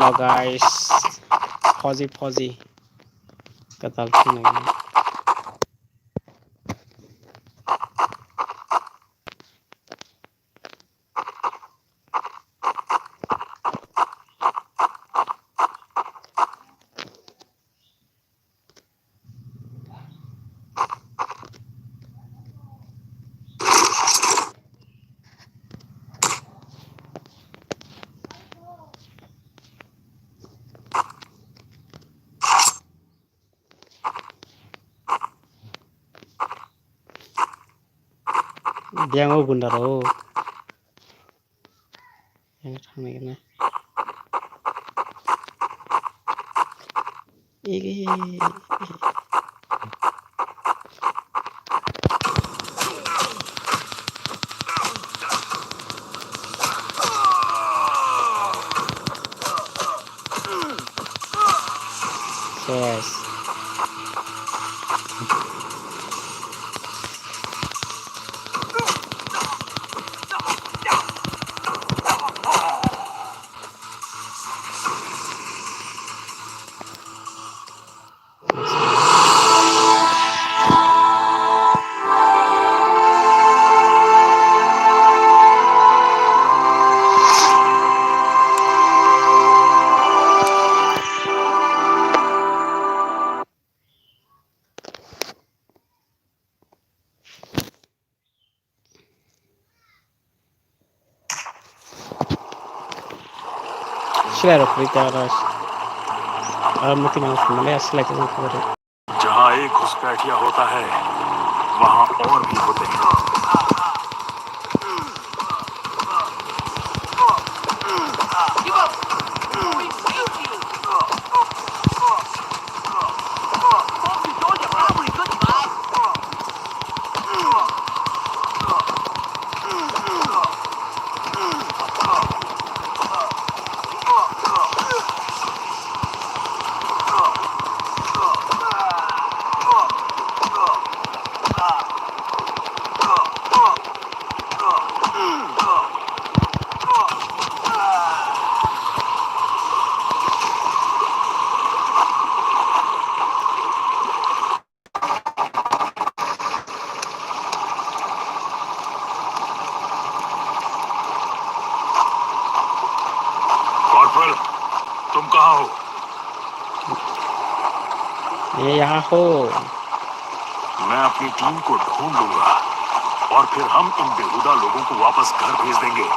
Hello guys, Fuzzy, katal tunay. Dia mau bundaro, yang tangan ini. Iki. Yes. Share of Ritaras. Mati manas Malaya select is covered. जहाँ एक घुसपैठिया होता है वहाँ और भी होते हैं। कॉर्पोरल, तुम कहाँ हो? ये यहाँ हो। मैं अपनी टीम को ढूंढ लूंगा और फिर हम इन बेहुदा लोगों को वापस घर भेज देंगे।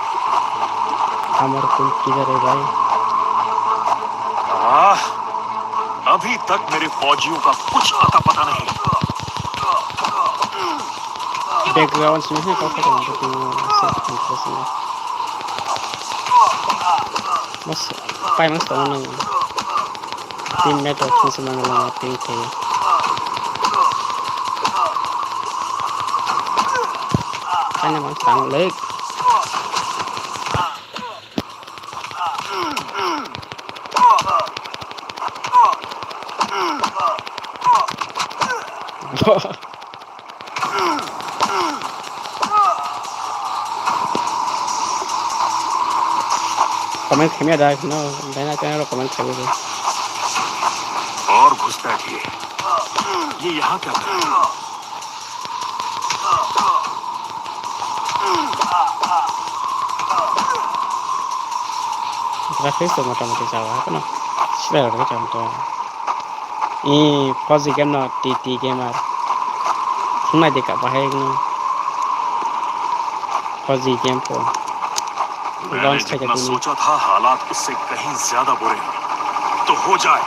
हमारे तुम किधर है भाई? अभी तक मेरे फौजियों का कुछ अता पता नहीं। बैकग्राउंड में है कौन सा तो बस फाइनल तो नहीं टीम में तो अच्छे से मंगला टीम थे kan emang sang leg komen kami ada no banyak kan lo komen kami और घुसपैठिए ये यहाँ क्या कर रहे हैं? grafis tuh motor-motor Jawa apa no sudah ada contoh ini posisi game no TT gamer sungai dekat bahaya no posisi game pun मैंने जितना सोचा था हालात इससे कहीं ज्यादा बुरे हैं तो हो जाए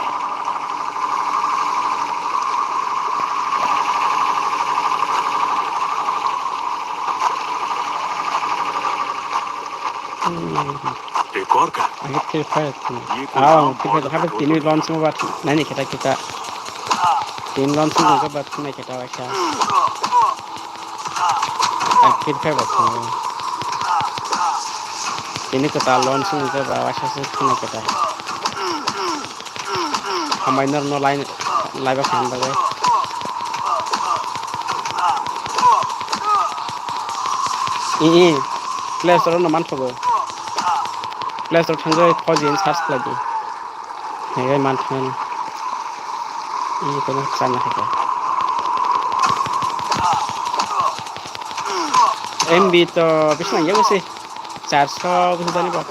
एक और क्या akhir kira kita habis ini launch semua buat nanti kita tim launch semua ke buat nanti kita baca akhir kira buat ini kita launch semua ke baca semua kita combiner no line live akan bagai ini Play Store no manfago Play Store thanggai Fauzi search lagi Ngày man thân y tôi nó xanh là cái em bị to biết là nhiều gì 400 bisa tadi pak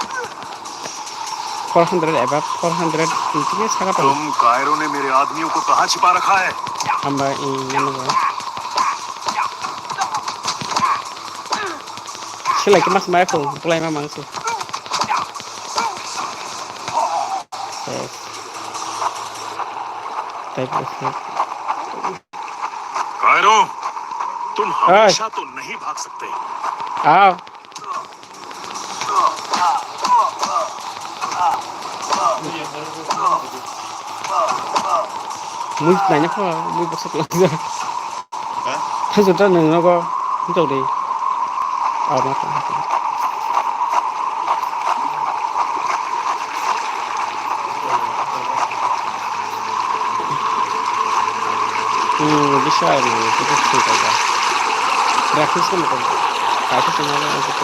400 above 400 intinya sangat apa तुम Cairo ने मेरे आदमियों को कहाँ छिपा रखा है hamba ini apa sila kemas mereka mulai memang sih Cairo तुम हमेशा तो नहीं भाग सकते ah mũi này nhá mũi bớt sức lắm rồi thế rồi cho nó có không đâu đi mà bisa nih kita suka kan reaksi sih macam kasih semuanya untuk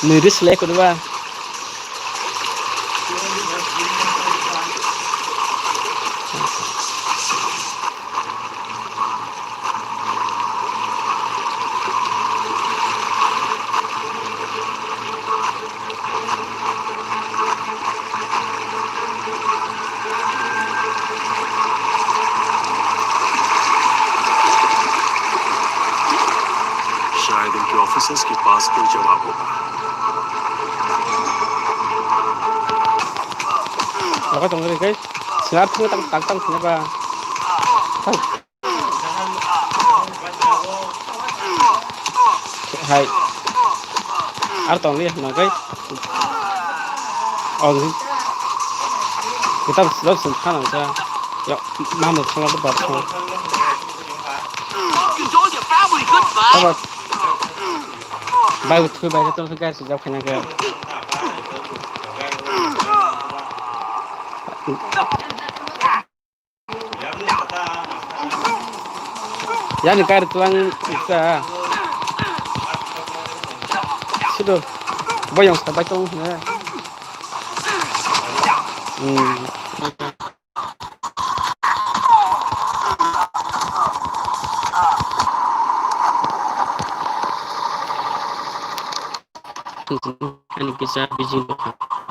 miris lah kedua शायद इनके officers के पास कोई जवाब होगा Apa tong ngeri guys? Silat tuh tang kenapa? Hai. Ar tong lihat nah guys. Oh ini. Kita sudah sempat aja. Ya, mama tuh selalu berapa? Apa? Baik tuh baik tuh guys sejauh kena ke. Ya nih kayak tuang bisa. Sudah. Bayang sampai tuh ya. Ini bisa biji